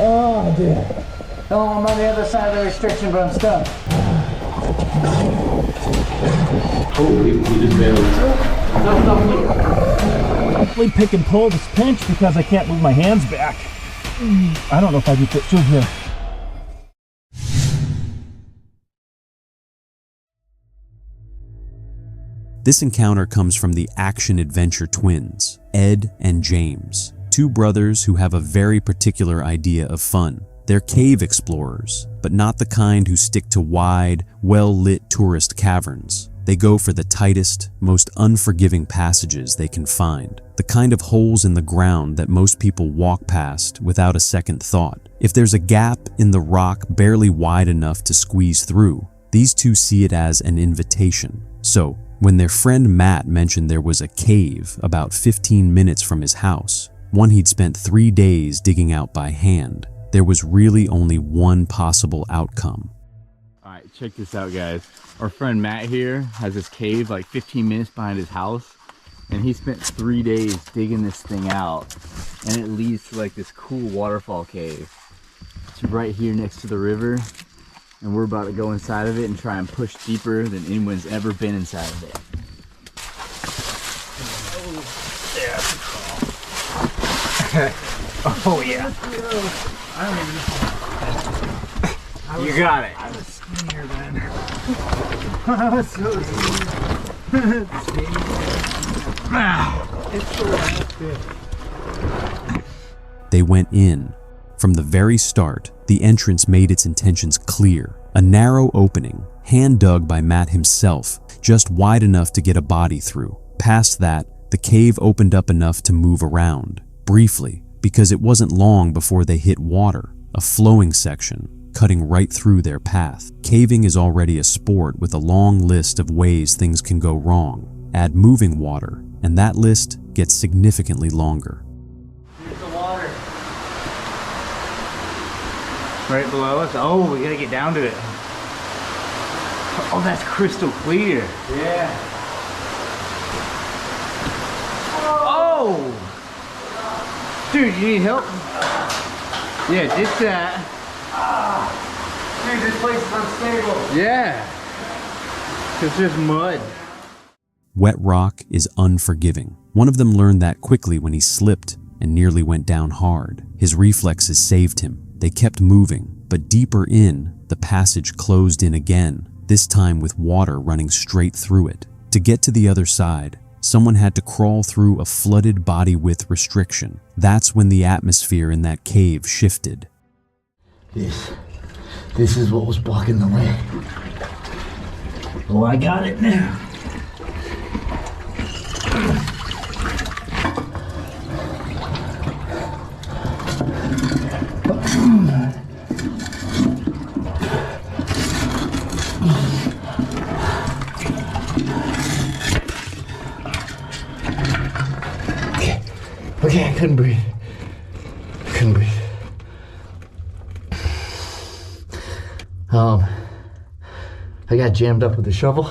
Oh, dude. Oh, I'm on the other side of the restriction, but I'm stuck. Oh, we just barely. Definitely pick and pull this pinch because I can't move my hands back. I don't know if I can fit through here. This encounter comes from the action-adventure twins, Ed and James, two brothers who have a very particular idea of fun. They're cave explorers, but not the kind who stick to wide, well-lit tourist caverns. They go for the tightest, most unforgiving passages they can find, the kind of holes in the ground that most people walk past without a second thought. If there's a gap in the rock barely wide enough to squeeze through, these two see it as an invitation. So, when their friend Matt mentioned there was a cave about 15 minutes from his house, one he'd spent 3 days digging out by hand, there was really only one possible outcome. All right, check this out, guys. Our friend Matt here has this cave like 15 minutes behind his house, and he spent 3 days digging this thing out, and it leads to like this cool waterfall cave. It's right here next to the river, and we're about to go inside of it and try and push deeper than anyone's ever been inside of it. Oh yeah. I don't even know. You got it. I was skinnier then. I was so skinny. It's the last bit. They went in. From the very start, the entrance made its intentions clear. A narrow opening, hand dug by Matt himself, just wide enough to get a body through. Past that, the cave opened up enough to move around, briefly, because it wasn't long before they hit water, a flowing section, cutting right through their path. Caving is already a sport with a long list of ways things can go wrong. Add moving water, and that list gets significantly longer. Here's the water. Right below us. Oh, we gotta get down to it. Oh, that's crystal clear. Yeah. Oh! Dude, you need help? Yeah, just that. Dude, this place is unstable. Yeah. It's just mud. Wet rock is unforgiving. One of them learned that quickly when he slipped and nearly went down hard. His reflexes saved him. They kept moving, but deeper in, the passage closed in again, this time with water running straight through it. To get to the other side, someone had to crawl through a flooded body width restriction. That's when the atmosphere in that cave shifted. This is what was blocking the way. Well, I got it now. Okay, I couldn't breathe. I got jammed up with the shovel.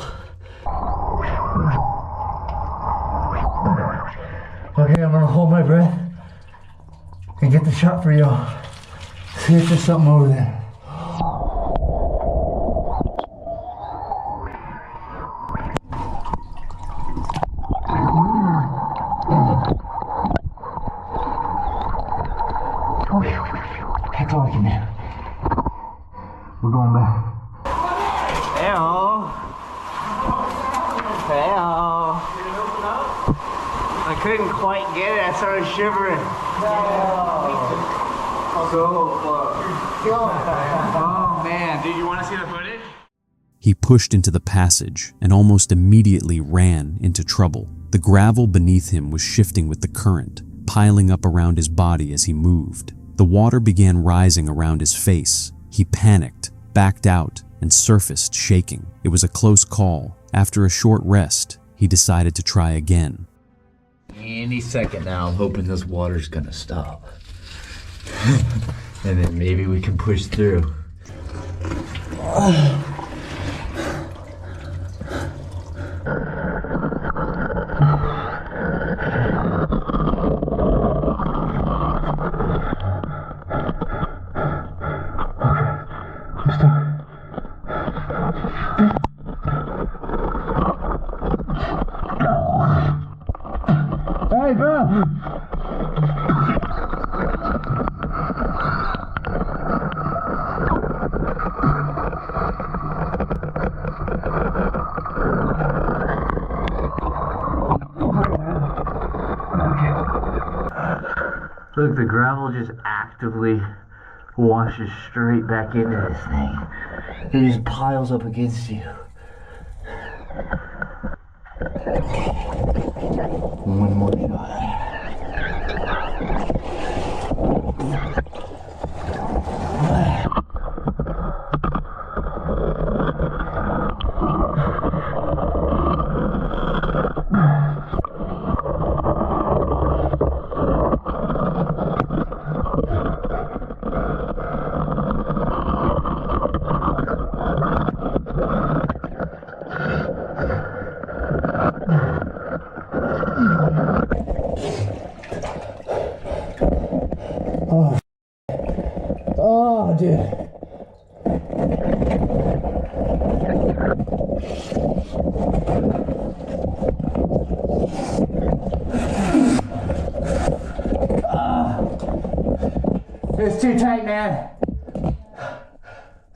Okay, I'm gonna hold my breath and get the shot for y'all. See if there's something over there. That's all I can do. We're going back. I couldn't quite get it. I started shivering. Oh man, dude, you want to see the footage? He pushed into the passage and almost immediately ran into trouble. The gravel beneath him was shifting with the current, piling up around his body as he moved. The water began rising around his face. He panicked, backed out, and surfaced shaking. It was a close call. After a short rest, he decided to try again. Any second now, I'm hoping this water's gonna stop. And then maybe we can push through. Look, the gravel just actively washes straight back into this thing. It just piles up against you. One more shot. Oh, dude. It's too tight, man.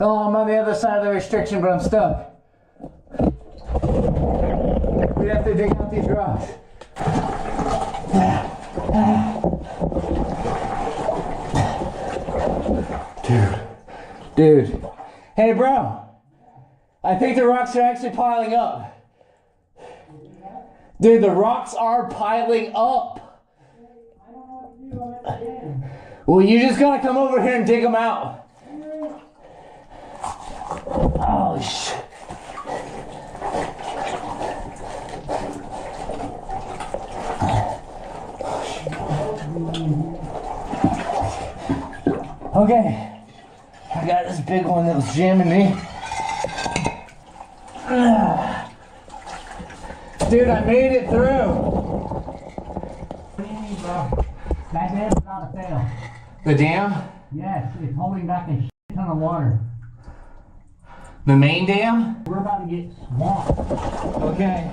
Oh, I'm on the other side of the restriction, but I'm stuck. We have to dig out these rocks. Dude. Hey, bro. I think the rocks are actually piling up. Dude, the rocks are piling up. Well, you just gotta come over here and dig them out. Oh, shit. Okay. I got this big one that was jamming me. Dude, I made it through. That dam's not a fail. The dam? Yes, it's holding back a shit ton of water. The main dam? We're about to get swamped. Okay.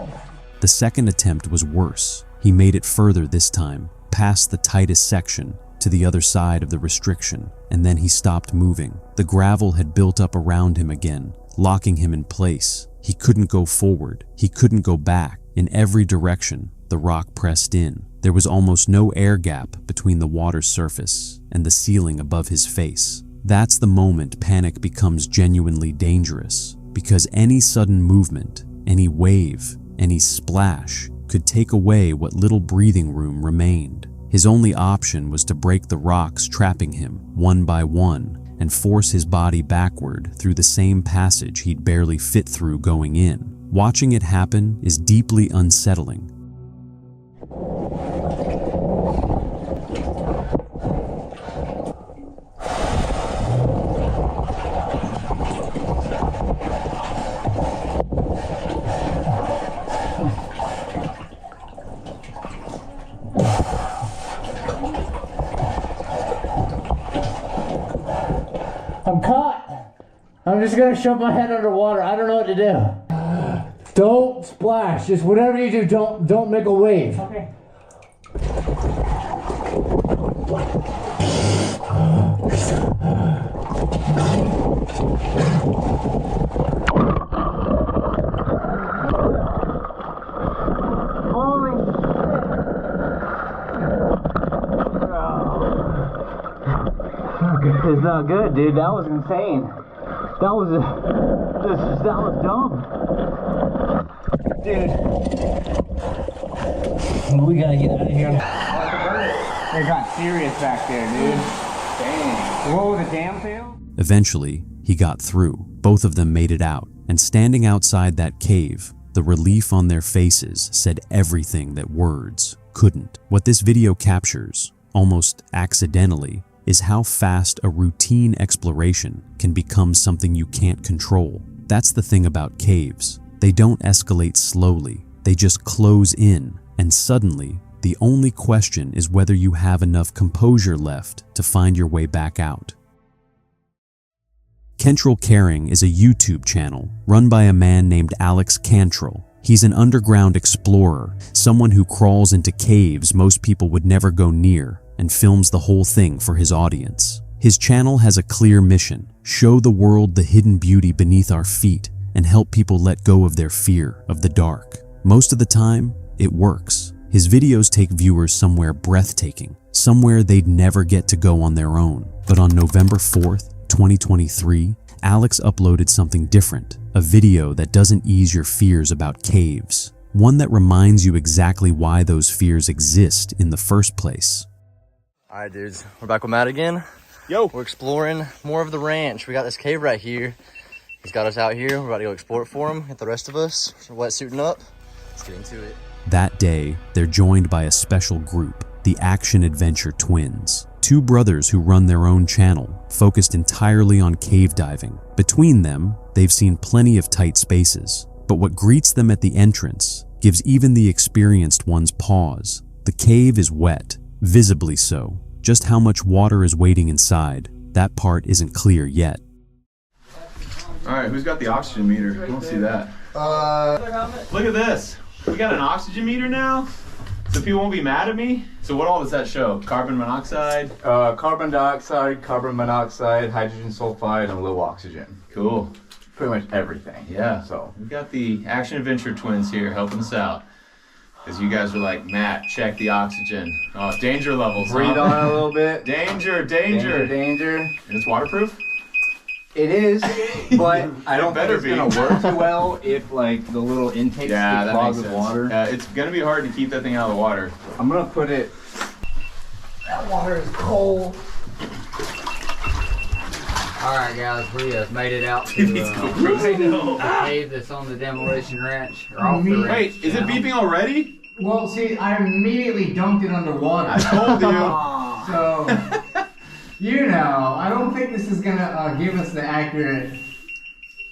The second attempt was worse. He made it further this time, past the tightest section, to the other side of the restriction, and then he stopped moving. The gravel had built up around him again, locking him in place. He couldn't go forward. He couldn't go back. In every direction, the rock pressed in. There was almost no air gap between the water's surface and the ceiling above his face. That's the moment panic becomes genuinely dangerous, because any sudden movement, any wave, any splash could take away what little breathing room remained. His only option was to break the rocks trapping him one by one and force his body backward through the same passage he'd barely fit through going in. Watching it happen is deeply unsettling. I'm caught. I'm just gonna shove my head underwater. I don't know what to do. Don't splash. Just whatever you do, don't make a wave. Okay. Holy shit. It's not good, dude. That was insane. That was dumb. Dude. We gotta get out of here. It got serious back there, dude. Dang. Whoa, the dam failed? Eventually, he got through. Both of them made it out, and standing outside that cave, the relief on their faces said everything that words couldn't. What this video captures, almost accidentally, is how fast a routine exploration can become something you can't control. That's the thing about caves. They don't escalate slowly, they just close in, and suddenly, the only question is whether you have enough composure left to find your way back out. Kentrell Caring is a YouTube channel run by a man named Alex Cantrell. He's an underground explorer, someone who crawls into caves most people would never go near, and films the whole thing for his audience. His channel has a clear mission: show the world the hidden beauty beneath our feet and help people let go of their fear of the dark. Most of the time, it works. His videos take viewers somewhere breathtaking, somewhere they'd never get to go on their own. But on November 4th, 2023, Alex uploaded something different, a video that doesn't ease your fears about caves, one that reminds you exactly why those fears exist in the first place. All right, dudes, we're back with Matt again. Yo. We're exploring more of the ranch. We got this cave right here. He's got us out here. We're about to go explore it for him. Get the rest of us wetsuiting up. Let's get into it. That day, they're joined by a special group, the Action Adventure Twins, two brothers who run their own channel, focused entirely on cave diving. Between them, they've seen plenty of tight spaces, but what greets them at the entrance gives even the experienced ones pause. The cave is wet, visibly so. Just how much water is waiting inside, that part isn't clear yet. All right, who's got the oxygen meter? I don't see that. Look at this. We got an oxygen meter now, so people won't be mad at me. So what all does that show? Carbon monoxide? Carbon dioxide, carbon monoxide, hydrogen sulfide, and low oxygen. Cool. Pretty much everything. Yeah. So We've got the Action Adventure Twins here helping us out. Because you guys are like, Matt, check the oxygen. Oh, danger levels. breathe on it a little bit. Danger. Danger. And it's waterproof? It is, but I don't think better it's be. gonna work too well if like the little intakes Yeah, get that clogged makes with sense. water. It's gonna be hard to keep that thing out of the water. I'm gonna put it. That water is cold. All right, guys, we have made it out to the cave that's on the demolition ranch. Or off the ranch. Wait, is it beeping already? Well, see, I immediately dunked it underwater. I told you. So, you know, I don't think this is gonna give us the accurate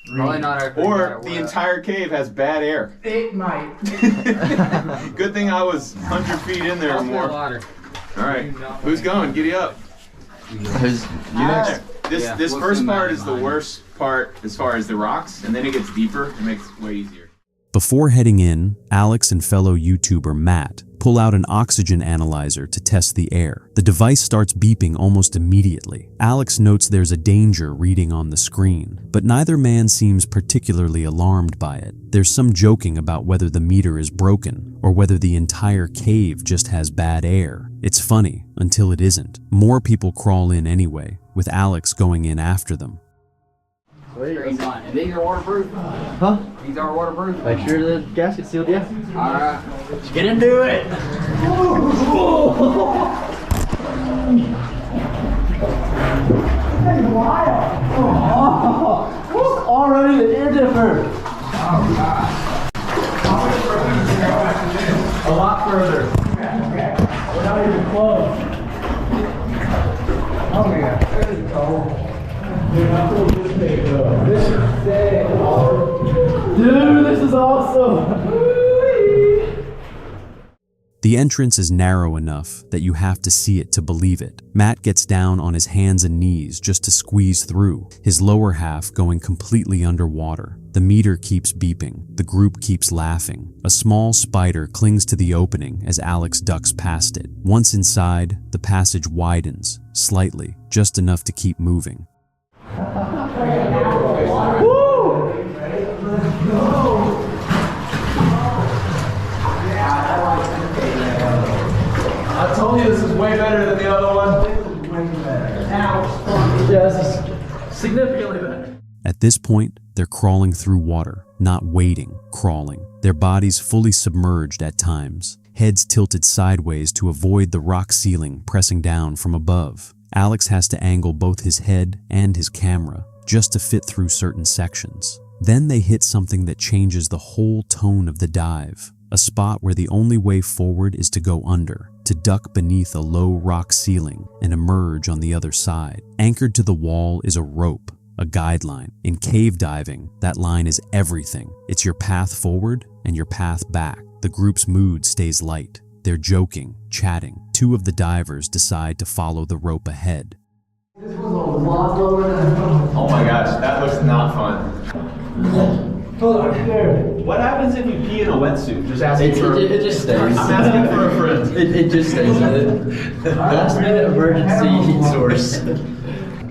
Probably read. not accurate. Or the entire cave has bad air. It might. Good thing I was 100 feet in there or more. Water. All right, who's going? Giddy up. Who's you next? This first part is the worst part as far as the rocks, and then it gets deeper. It makes it way easier. Before heading in, Alex and fellow YouTuber Matt pull out an oxygen analyzer to test the air. The device starts beeping almost immediately. Alex notes there's a danger reading on the screen, but neither man seems particularly alarmed by it. There's some joking about whether the meter is broken or whether the entire cave just has bad air. It's funny until it isn't. More people crawl in anyway, with Alex going in after them. And these are waterproof? Huh? These are waterproof? Make sure the gasket's sealed, yeah. All right. Let's get into it. Already the air dipper. A lot further. We're not even close. Oh yeah, this is cold. Dude, this is awesome. The entrance is narrow enough that you have to see it to believe it. Matt gets down on his hands and knees just to squeeze through, his lower half going completely underwater. The meter keeps beeping. The group keeps laughing. A small spider clings to the opening as Alex ducks past it. Once inside, the passage widens, slightly, just enough to keep moving. I told you this is way better than the other one. Yeah, this is significantly better. At this point, they're crawling through water, not wading, crawling. Their bodies fully submerged at times, heads tilted sideways to avoid the rock ceiling pressing down from above. Alex has to angle both his head and his camera just to fit through certain sections. Then they hit something that changes the whole tone of the dive, a spot where the only way forward is to go under, to duck beneath a low rock ceiling and emerge on the other side. Anchored to the wall is a rope, a guideline. In cave diving, that line is everything. It's your path forward and your path back. The group's mood stays light. They're joking, chatting. Two of the divers decide to follow the rope ahead. This was a lot lower than Oh my gosh, that looks not fun. What happens if you pee in a wetsuit? Just asking it just stays. I'm asking for a friend. It just stays in it. Last minute emergency heat source.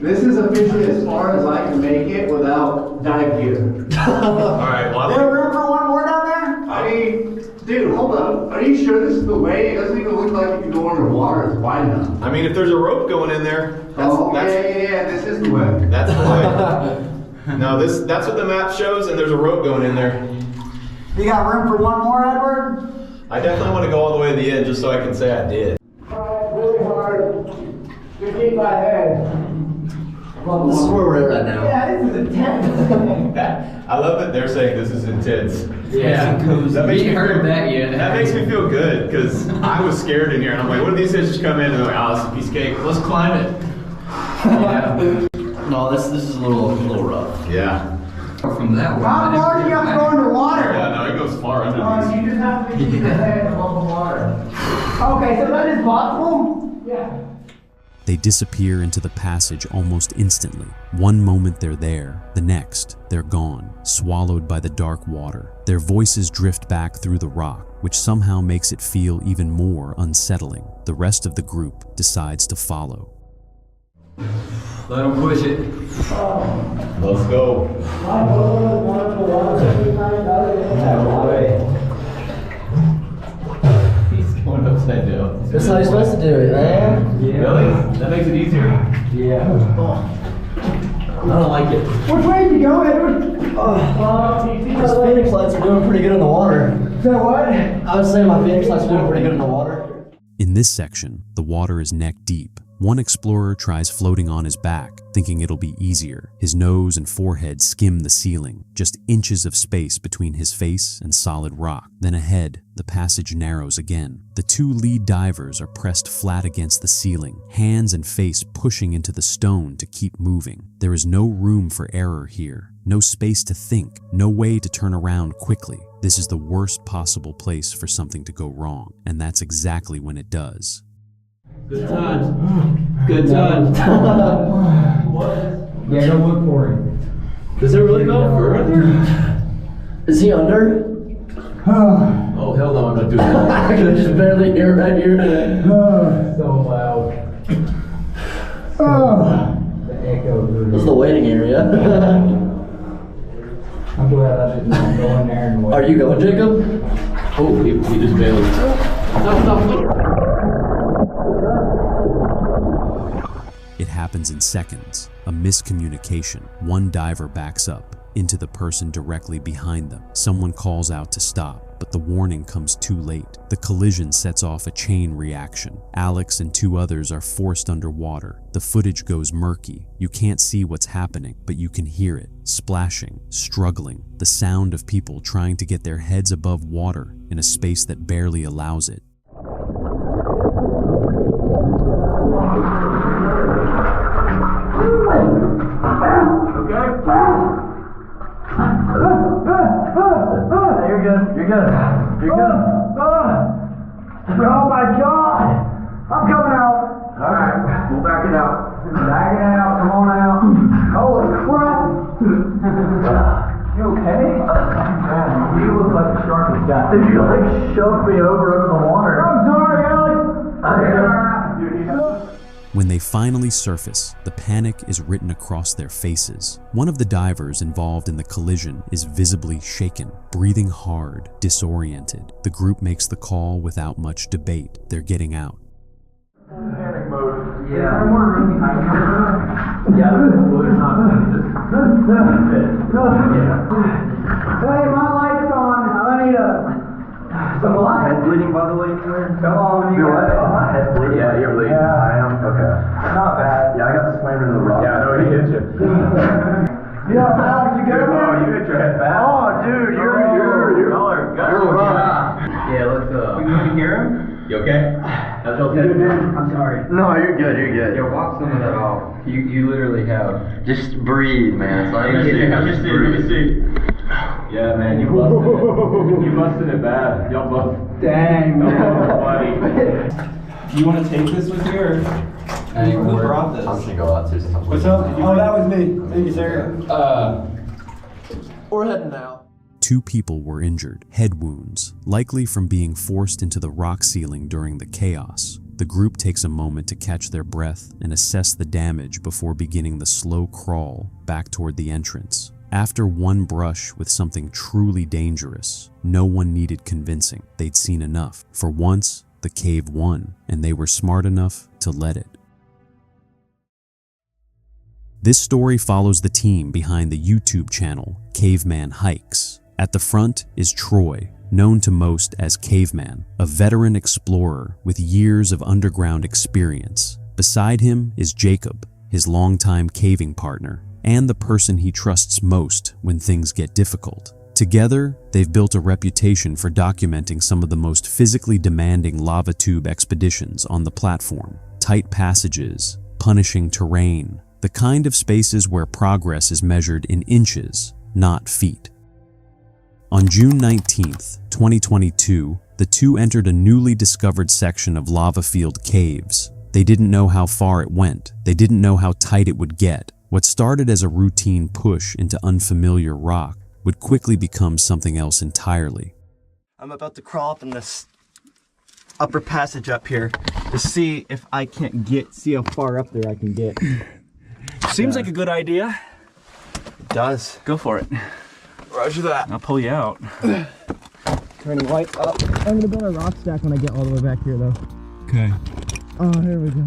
This is officially as far as I can make it without dive gear. All right, well, Is there room for one more down there? I mean, Dude, hold up. Are you sure this is the way? It doesn't even look like you can go underwater. It's wide enough. I mean, if there's a rope going in there, yeah, this is the way. That's the way. No, that's what the map shows, and there's a rope going in there. You got room for one more, Edward? I definitely want to go all the way to the end just so I can say I did. Really hard. You keep my head. This is where we're at right now. Yeah, this is intense. I love that they're saying this is intense. Yeah, that makes me heard feel, that yet. That makes me feel good because I was scared in here and I'm like, what if these fish just come in and they're like, oh, this is a piece of cake. Let's climb it. Yeah. No, this is a little rough. Yeah. From that one. How far do you have to go underwater? Yeah, no, it goes far under these. You just have to keep your head above the water. Okay, so that is possible? Yeah. They disappear into the passage almost instantly. One moment they're there, the next, they're gone, swallowed by the dark water. Their voices drift back through the rock, which somehow makes it feel even more unsettling. The rest of the group decides to follow. Let them push it. Let's go. He's going upside down. That's how you're supposed to do it, man. Yeah. Really? That makes it easier? Yeah. I don't like it. Which way did you go, Edward? Those Phoenix lights are doing pretty good in the water. Is that what? I was saying my Phoenix lights are doing pretty good in the water. In this section, the water is neck deep. One explorer tries floating on his back, thinking it'll be easier. His nose and forehead skim the ceiling, just inches of space between his face and solid rock. Then ahead, the passage narrows again. The two lead divers are pressed flat against the ceiling, hands and face pushing into the stone to keep moving. There is no room for error here, no space to think, no way to turn around quickly. This is the worst possible place for something to go wrong, and that's exactly when it does. Good times. Good times. Yeah, go look for him. Does it really go further? Is he under? Oh, hell no, I'm not doing that. I can just barely hear right here. So loud. The echo. This is the waiting area. I'm glad I didn't go in there and wait. Are you going, Jacob? Oh, he just bailed. Stop. It happens in seconds. A miscommunication. One diver backs up into the person directly behind them. Someone calls out to stop, but the warning comes too late. The collision sets off a chain reaction. Alex and two others are forced underwater. The footage goes murky. You can't see what's happening, but you can hear it. Splashing, struggling, the sound of people trying to get their heads above water in a space that barely allows it. You're good. Oh my God! I'm coming out. All right, we'll back it out. Back it out. Come on out. Holy crap! You okay? You look like the shark has got. Did you like shove me over into the water? I'm sorry, Alex. When they finally surface, the panic is written across their faces. One of the divers involved in the collision is visibly shaken, breathing hard, disoriented. The group makes the call without much debate. They're getting out. Panic mode. Yeah. Hey, my light's on. I need some light. Head bleeding, by the way. Come on, you got it. My head's bleeding. Yeah, you're bleeding. Yeah. I am? Okay. Not bad. Yeah, I got slammed into the rock. Yeah, no, he hit you. Yo, Alex, you good? Oh, you hit your head back. Oh, dude, you're Y'all are rough. Yeah, let's You hear him? You okay? How's your head? I'm sorry. No, you're good. Yeah, walk some of that off. You literally have. Just breathe, man. It's like Let me see. Yeah, man, you busted it. You busted it bad. Y'all both. Dang, man. Buddy. You want to take this with you, or who brought this? I'm gonna go out too. What's up? Oh, that was me. Thank you, sir. We're heading out. 2 people were injured, head wounds, likely from being forced into the rock ceiling during the chaos. The group takes a moment to catch their breath and assess the damage before beginning the slow crawl back toward the entrance. After one brush with something truly dangerous, no one needed convincing. They'd seen enough. For once, the cave won, and they were smart enough to let it. This story follows the team behind the YouTube channel Caveman Hikes. At the front is Troy, known to most as Caveman, a veteran explorer with years of underground experience. Beside him is Jacob, his longtime caving partner, and the person he trusts most when things get difficult. Together, they've built a reputation for documenting some of the most physically demanding lava tube expeditions on the platform. Tight passages, punishing terrain, the kind of spaces where progress is measured in inches, not feet. On June 19th, 2022, the two entered a newly discovered section of lava-filled caves. They didn't know how far it went. They didn't know how tight it would get. What started as a routine push into unfamiliar rock would quickly become something else entirely. I'm about to crawl up in this upper passage up here to see if I can't see how far up there I can get. Seems like a good idea. It does. Go for it. Roger that. I'll pull you out. Turning lights up. I'm gonna build a rock stack when I get all the way back here though. Okay. Oh, here we go.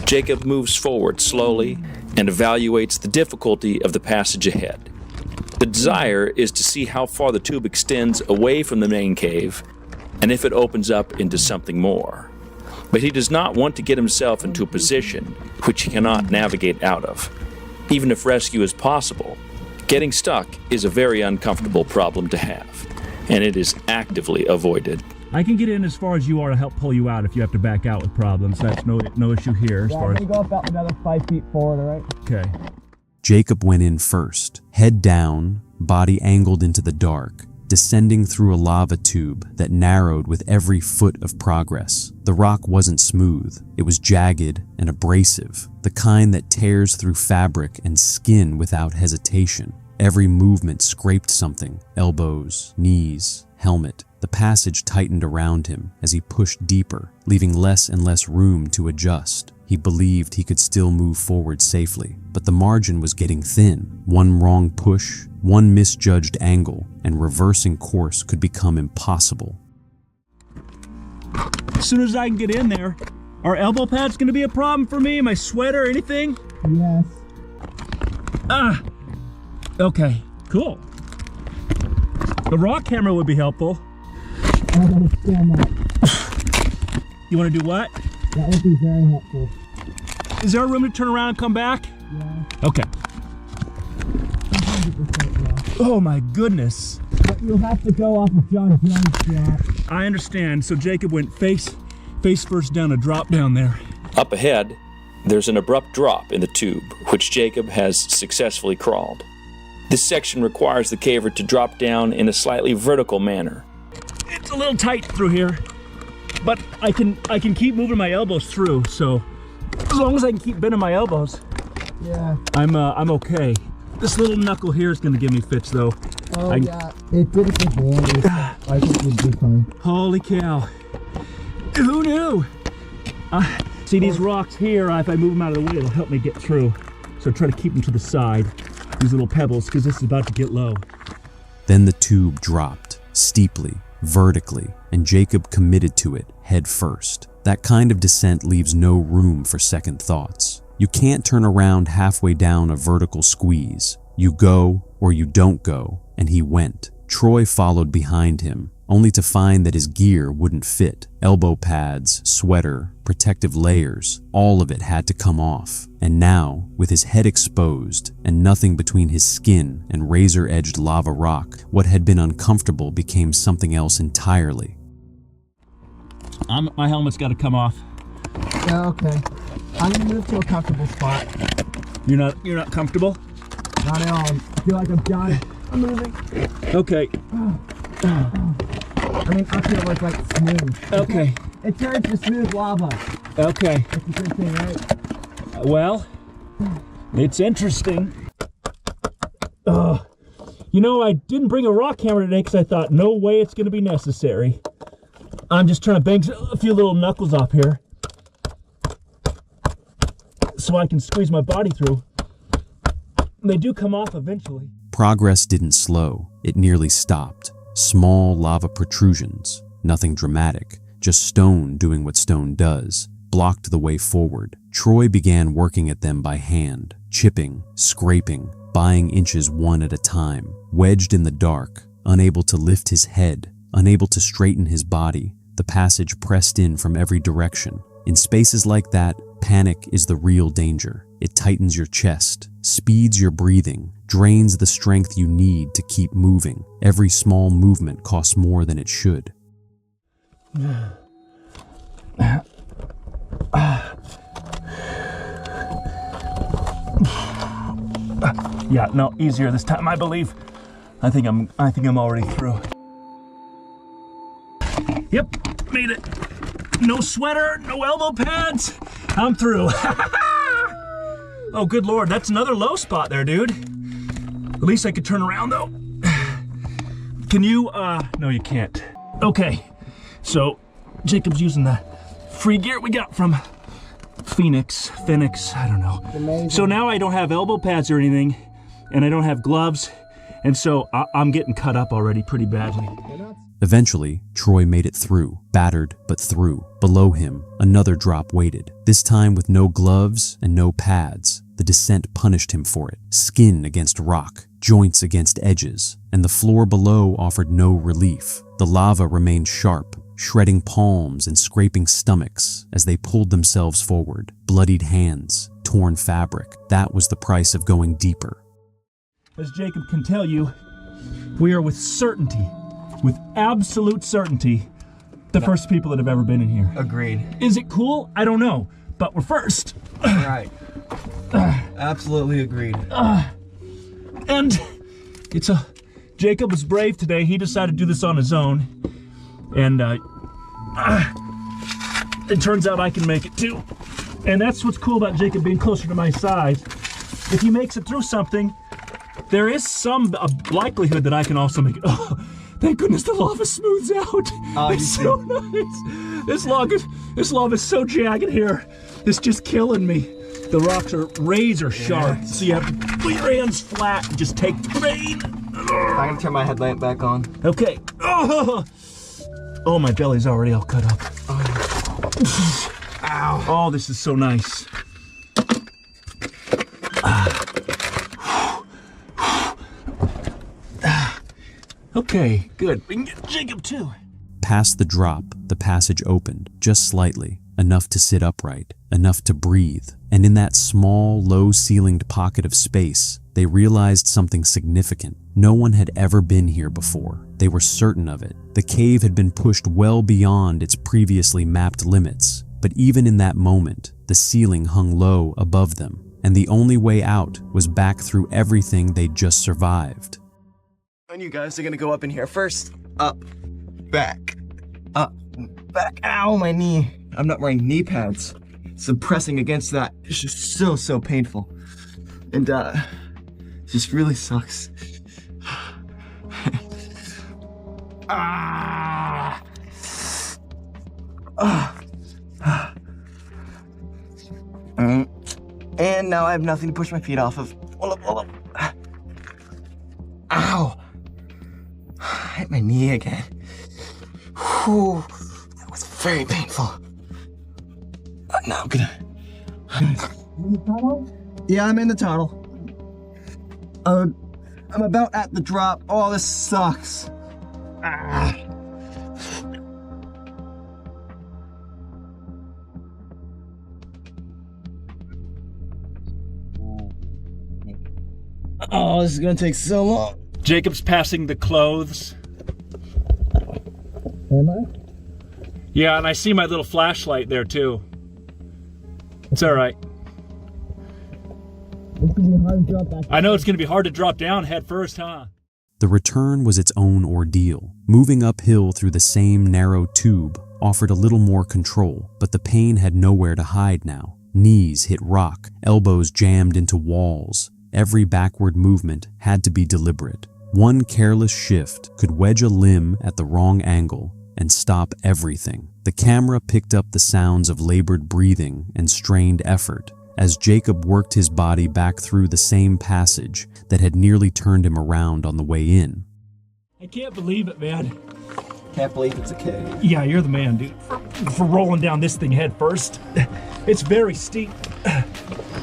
Jacob moves forward slowly and evaluates the difficulty of the passage ahead. The desire is to see how far the tube extends away from the main cave and if it opens up into something more. But he does not want to get himself into a position which he cannot navigate out of. Even if rescue is possible, getting stuck is a very uncomfortable problem to have, and it is actively avoided. I can get in as far as you are to help pull you out if you have to back out with problems. That's no issue here as far as... I'm gonna go up another 5 feet forward, all right? Okay. Jacob went in first, head down, body angled into the dark, descending through a lava tube that narrowed with every foot of progress. The rock wasn't smooth. It was jagged and abrasive, the kind that tears through fabric and skin without hesitation. Every movement scraped something: elbows, knees, helmet. The passage tightened around him as he pushed deeper, leaving less and less room to adjust. He believed he could still move forward safely, but the margin was getting thin. One wrong push, one misjudged angle, and reversing course could become impossible. As soon as I can get in there, are elbow pads going to be a problem for me? My sweater or anything? Yes. Ah! Okay, cool. The rock camera would be helpful. I understand that. You want to do what? That would be very helpful. Is there a room to turn around and come back? Yeah. Okay. 100% yeah. Oh my goodness. But you'll have to go off of John Jones' drop. I understand. So Jacob went face first down a drop down there. Up ahead, there's an abrupt drop in the tube, which Jacob has successfully crawled. This section requires the caver to drop down in a slightly vertical manner. It's a little tight through here, but I can keep moving my elbows through. So as long as I can keep bending my elbows, yeah, I'm okay. This little knuckle here is going to give me fits though. Oh yeah, it did it before. I think you'd be fine. Holy cow! Who knew? See these rocks here? If I move them out of the way, it'll help me get through. So try to keep them to the side. These little pebbles, because this is about to get low. Then the tube dropped, steeply, vertically, and Jacob committed to it head first. That kind of descent leaves no room for second thoughts. You can't turn around halfway down a vertical squeeze. You go or you don't go, and he went. Troy followed behind him, only to find that his gear wouldn't fit. Elbow pads, sweater, protective layers, all of it had to come off. And now, with his head exposed and nothing between his skin and razor-edged lava rock, what had been uncomfortable became something else entirely. My helmet's got to come off. Yeah, okay. I'm gonna move to a comfortable spot. You're not comfortable? Not at all. I feel like I'm dying. I'm moving. Okay. I mean, up here was like smooth. Okay. It turns to smooth lava. Okay. That's a good thing, right? Well, it's interesting. You know, I didn't bring a rock hammer today because I thought, no way it's going to be necessary. I'm just trying to bang a few little knuckles off here so I can squeeze my body through. They do come off eventually. progress didn't slow, it nearly stopped. Small lava protrusions, nothing dramatic, just stone doing what stone does, blocked the way forward. Troy began working at them by hand, chipping, scraping, buying inches one at a time. Wedged in the dark, unable to lift his head, unable to straighten his body, the passage pressed in from every direction. In spaces like that, panic is the real danger. It tightens your chest, speeds your breathing, drains the strength you need to keep moving. Every small movement costs more than it should. Yeah, no, easier this time, I believe. I think I'm already through. Yep, made it. No sweater, no elbow pads. I'm through. Oh, good Lord, that's another low spot there, dude. At least I could turn around, though. Can you, no, you can't. Okay, so Jacob's using the free gear we got from Phoenix, I don't know. Amazing. So now I don't have elbow pads or anything, and I don't have gloves, and so I'm getting cut up already pretty badly. Eventually, Troy made it through, battered but through. Below him, another drop waited, this time with no gloves and no pads. The descent punished him for it. Skin against rock, joints against edges, and the floor below offered no relief. The lava remained sharp, shredding palms and scraping stomachs as they pulled themselves forward. Bloodied hands, torn fabric. That was the price of going deeper. As Jacob can tell you, we are with certainty, with absolute certainty, the first people that have ever been in here. Agreed. Is it cool? I don't know, but we're first. Right. Absolutely agreed. And Jacob was brave today. He decided to do this on his own. And it turns out I can make it too. And that's what's cool about Jacob being closer to my side. If he makes it through something, there is some likelihood that I can also make it. Oh, thank goodness the lava smooths out. It's so nice. This lava is so jagged here. It's just killing me. The rocks are razor sharp, so you have to put your hands flat and just take the rain. I'm gonna turn my headlamp back on. Okay. Oh, my belly's already all cut up. Ow. Oh, this is so nice. Okay, good. We can get Jacob too. Past the drop, the passage opened, just slightly, enough to sit upright, enough to breathe. And in that small, low-ceilinged pocket of space, they realized something significant. No one had ever been here before. They were certain of it. The cave had been pushed well beyond its previously mapped limits. But even in that moment, the ceiling hung low above them, and the only way out was back through everything they'd just survived. And you guys are gonna go up in here first. Up, back, up, back. Ow, my knee. I'm not wearing knee pads. So pressing against that is just so painful. And it just really sucks. And now I have nothing to push my feet off of. Hold up. Ow! I hit my knee again. Whew, that was very painful. Now I'm gonna... In the tunnel? Yeah, I'm in the tunnel. I'm about at the drop. Oh, this sucks. Oh, this is gonna take so long. Jacob's passing the clothes. Am I? Yeah, and I see my little flashlight there too. It's all right. I know it's going to be hard to drop down head first, huh? The return was its own ordeal. Moving uphill through the same narrow tube offered a little more control, but the pain had nowhere to hide now. Knees hit rock, elbows jammed into walls. Every backward movement had to be deliberate. One careless shift could wedge a limb at the wrong angle and stop everything. The camera picked up the sounds of labored breathing and strained effort as Jacob worked his body back through the same passage that had nearly turned him around on the way in. I can't believe it, man. Can't believe it's a cave. Yeah, you're the man, dude. For rolling down this thing head first. It's very steep.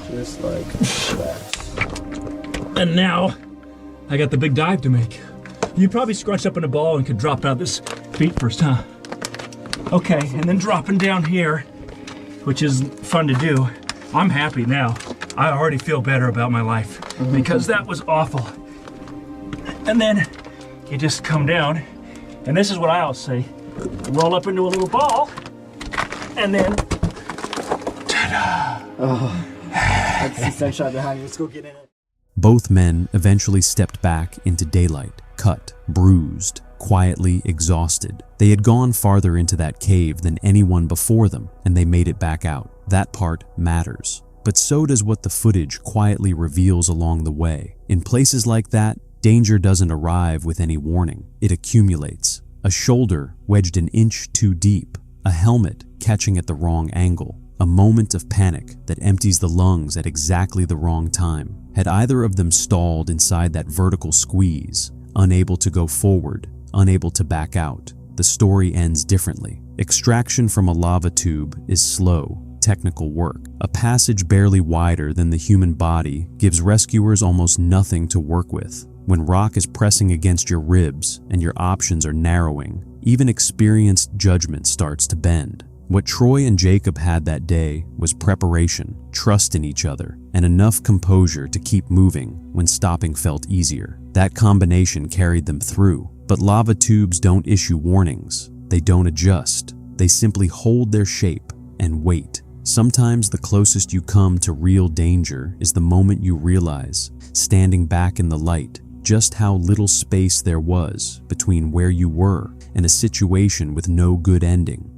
Just like that. And now, I got the big dive to make. You probably scrunched up in a ball and could drop out this feet first, huh? Okay, and then dropping down here, which is fun to do. I'm happy now. I already feel better about my life because that was awful. And then you just come down, and this is what I always say, roll up into a little ball, and then, ta-da! Oh, that's the sunshine behind you. Let's go get in it. Both men eventually stepped back into daylight, cut, bruised, quietly exhausted. They had gone farther into that cave than anyone before them, and they made it back out. That part matters. But so does what the footage quietly reveals along the way. In places like that, danger doesn't arrive with any warning. It accumulates. A shoulder wedged an inch too deep, a helmet catching at the wrong angle, a moment of panic that empties the lungs at exactly the wrong time. Had either of them stalled inside that vertical squeeze, unable to go forward, unable to back out, the story ends differently. Extraction from a lava tube is slow, technical work. A passage barely wider than the human body gives rescuers almost nothing to work with. When rock is pressing against your ribs and your options are narrowing, even experienced judgment starts to bend. What Troy and Jacob had that day was preparation, trust in each other, and enough composure to keep moving when stopping felt easier. That combination carried them through. But lava tubes don't issue warnings. They don't adjust. They simply hold their shape and wait. Sometimes the closest you come to real danger is the moment you realize, standing back in the light, just how little space there was between where you were and a situation with no good ending.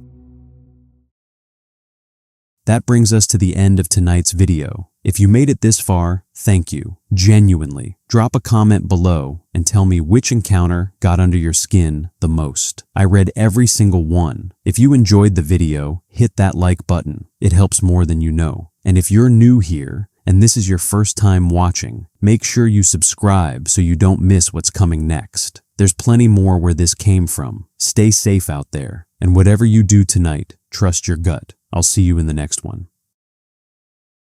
That brings us to the end of tonight's video. If you made it this far, thank you, genuinely. Drop a comment below and tell me which encounter got under your skin the most. I read every single one. If you enjoyed the video, hit that like button. It helps more than you know. And if you're new here, and this is your first time watching, make sure you subscribe so you don't miss what's coming next. There's plenty more where this came from. Stay safe out there, and whatever you do tonight, trust your gut. I'll see you in the next one.